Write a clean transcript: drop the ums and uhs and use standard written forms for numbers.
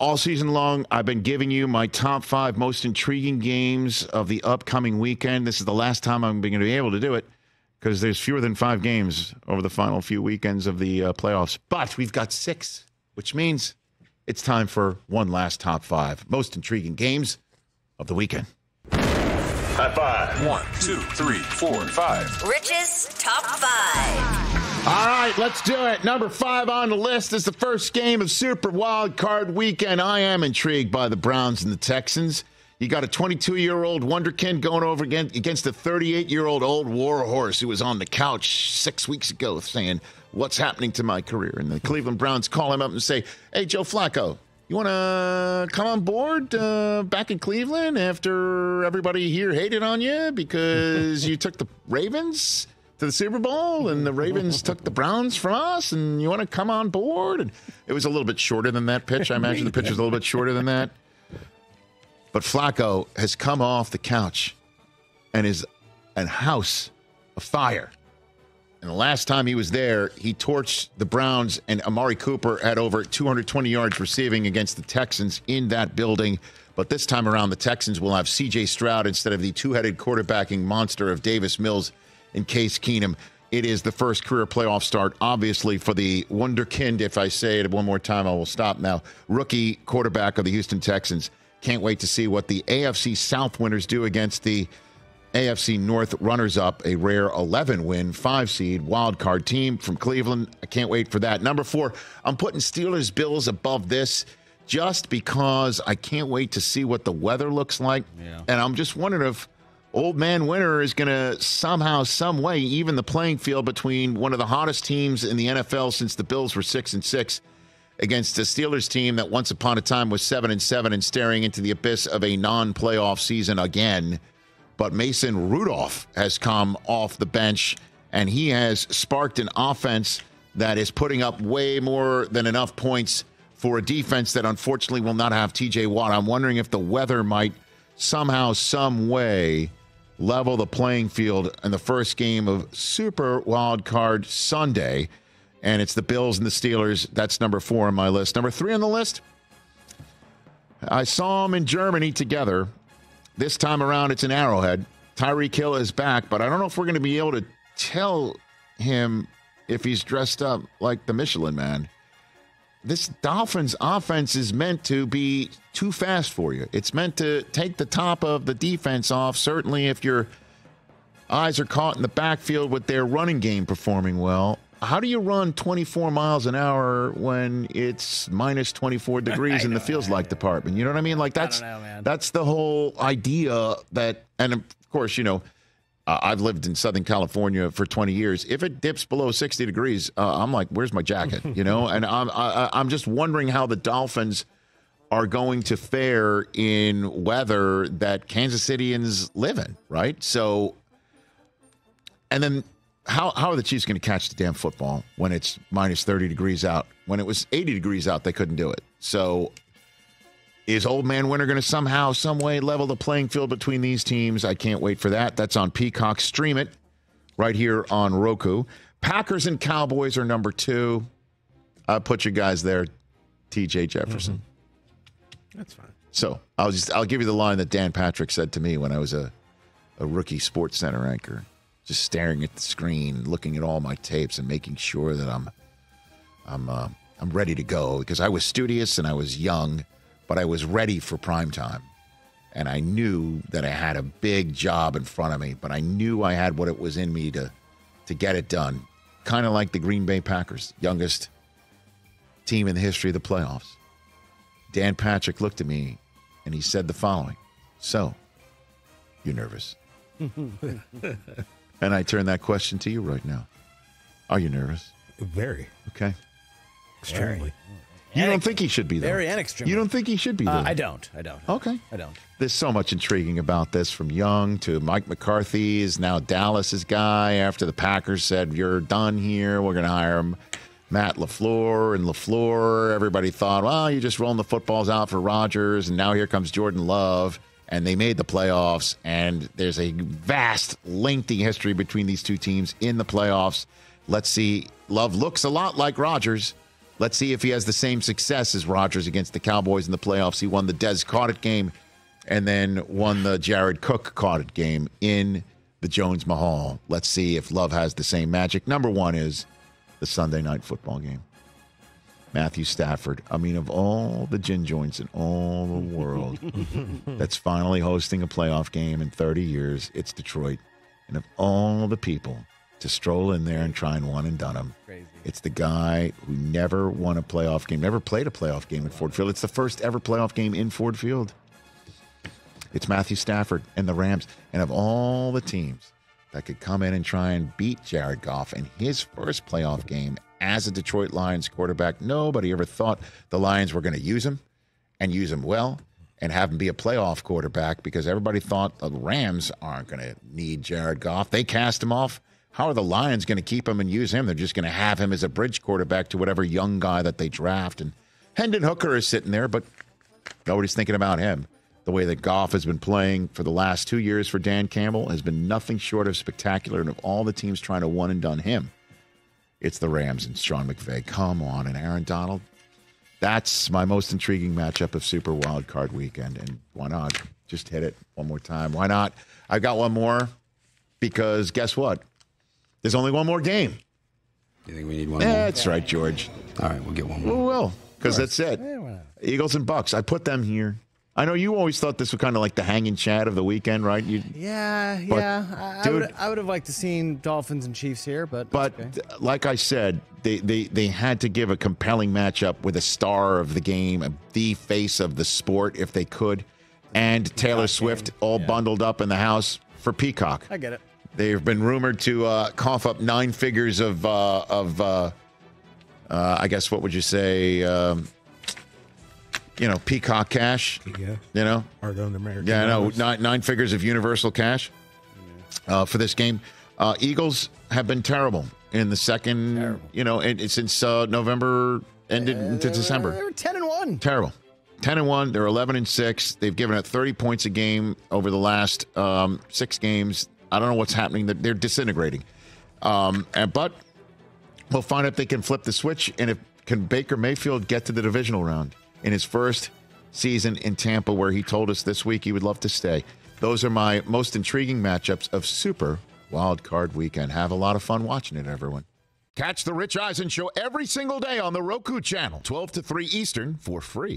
All season long, I've been giving you my top 5 most intriguing games of the upcoming weekend. This is the last time I'm going to be able to do it because there's fewer than 5 games over the final few weekends of the playoffs. But we've got 6, which means it's time for one last top 5 most intriguing games of the weekend. High five. 1, 2, 3, 4, 5. Rich's top 5. All right, let's do it. Number 5 on the list is the first game of Super Wild Card Weekend. I am intrigued by the Browns and the Texans. You got a 22-year-old wonderkind going over against a 38-year-old old war horse who was on the couch 6 weeks ago saying, what's happening to my career? And the Cleveland Browns call him up and say, hey, Joe Flacco, you want to come on board back in Cleveland after everybody here hated on you because you took the Ravens to the Super Bowl and the Ravens took the Browns from us and you want to come on board? And it was a little bit shorter than that pitch. I imagine the pitch was a little bit shorter than that. But Flacco has come off the couch and is a house afire. And the last time he was there, he torched the Browns, and Amari Cooper had over 220 yards receiving against the Texans in that building. But this time around, the Texans will have C.J. Stroud instead of the two-headed quarterbacking monster of Davis Mills and Case Keenum. It is the first career playoff start, obviously, for the wonderkind. If I say it one more time, I will stop now. Rookie quarterback of the Houston Texans. Can't wait to see what the AFC South winners do against the AFC North runners-up, a rare 11-win, 5-seed wild card team from Cleveland. I can't wait for that. Number 4, I'm putting Steelers-Bills above this just because I can't wait to see what the weather looks like. Yeah. And I'm just wondering if Old Man Winter is going to somehow, some way, even the playing field between one of the hottest teams in the NFL since the Bills were 6-6 against a Steelers team that once upon a time was 7-7 and staring into the abyss of a non-playoff season again. But Mason Rudolph has come off the bench, and he has sparked an offense that is putting up way more than enough points for a defense that unfortunately will not have T.J. Watt. I'm wondering if the weather might somehow, some way level the playing field in the first game of Super Wild Card Sunday. And it's the Bills and the Steelers. That's number 4 on my list. Number 3 on the list, I saw them in Germany together. This time around, it's in Arrowhead. Tyreek Hill is back, but I don't know if we're going to be able to tell him if he's dressed up like the Michelin Man. This Dolphins offense is meant to be too fast for you. It's meant to take the top of the defense off, certainly if your eyes are caught in the backfield with their running game performing well. How do you run 24 miles an hour when it's minus 24 degrees in the feels-like department? You know what I mean? Like that's the whole idea that, and of course, you know, I've lived in Southern California for 20 years. If it dips below 60 degrees, I'm like, where's my jacket? You know, and I'm just wondering how the Dolphins are going to fare in weather that Kansas Cityans live in, right? So, and then how are the Chiefs going to catch the damn football when it's minus 30 degrees out? When it was 80 degrees out, they couldn't do it. So is Old Man Winter going to somehow, some way level the playing field between these teams? I can't wait for that. That's on Peacock. Stream it right here on Roku. Packers and Cowboys are number 2. I'll put you guys there. T.J. Jefferson. Mm-hmm. That's fine. So I'll give you the line that Dan Patrick said to me when I was a rookie Sports Center anchor, just staring at the screen, looking at all my tapes and making sure that I'm ready to go, because I was studious and I was young, but I was ready for prime time. And I knew that I had a big job in front of me, but I knew I had what it was in me to get it done. Kind of like the Green Bay Packers, youngest team in the history of the playoffs. Dan Patrick looked at me and he said the following: so, you nervous? And I turn that question to you right now. Are you nervous? Very. Okay. Extremely. You don't think he should be there? Very and extremely. You don't think he should be there? I don't. Okay. I don't. There's so much intriguing about this, from Young to Mike McCarthy is now Dallas's guy after the Packers said, you're done here. We're going to hire him. Matt LaFleur and LaFleur. Everybody thought, well, you're just rolling the footballs out for Rodgers. And now here comes Jordan Love. And they made the playoffs. And there's a vast, lengthy history between these two teams in the playoffs. Let's see. Love looks a lot like Rodgers. Let's see if he has the same success as Rodgers against the Cowboys in the playoffs. He won the Dez Caught game and then won the Jared Cook Caught game in the Jones Mahal. Let's see if Love has the same magic. Number one is the Sunday night football game. Matthew Stafford. I mean, of all the gin joints in all the world that's finally hosting a playoff game in 30 years, it's Detroit. And of all the people to stroll in there and try and one and done them, it's the guy who never won a playoff game, never played a playoff game at Ford Field. It's the first ever playoff game in Ford Field. It's Matthew Stafford and the Rams. And of all the teams that could come in and try and beat Jared Goff in his first playoff game as a Detroit Lions quarterback, nobody ever thought the Lions were going to use him and use him well and have him be a playoff quarterback because everybody thought the Rams aren't going to need Jared Goff. They cast him off. How are the Lions going to keep him and use him? They're just going to have him as a bridge quarterback to whatever young guy that they draft. And Hendon Hooker is sitting there, but nobody's thinking about him. The way that Goff has been playing for the last 2 years for Dan Campbell has been nothing short of spectacular. And of all the teams trying to one and done him, it's the Rams and Sean McVay. Come on. And Aaron Donald. That's my most intriguing matchup of Super Wild Card Weekend. And why not? Just hit it one more time. Why not? I got one more because guess what? There's only one more game. You think we need one more? That's right, George. All right, we'll get one more. We will, because that's it. Eagles and Bucks. I put them here. I know you always thought this was kind of like the hanging chat of the weekend, right? Yeah. I would have liked to seen Dolphins and Chiefs here, but okay. Like I said, they had to give a compelling matchup with a star of the game, the face of the sport, if they could, and Taylor Swift all bundled up in the house for Peacock. I get it. They've been rumored to cough up 9 figures of I guess, what would you say? Peacock cash. Yeah. Hard-earned American. Yeah, I know. 9 figures of universal cash for this game. Eagles have been terrible in the second, since November ended into December. They were 10-1. Terrible. 10-1. They're 11-6. They've given up 30 points a game over the last 6 games. I don't know what's happening. They're disintegrating. But we'll find out if they can flip the switch and can Baker Mayfield get to the divisional round in his first season in Tampa, where he told us this week he would love to stay. Those are my most intriguing matchups of Super Wild Card Weekend. Have a lot of fun watching it, everyone. Catch the Rich Eisen Show every single day on the Roku channel, 12 to 3 Eastern, for free.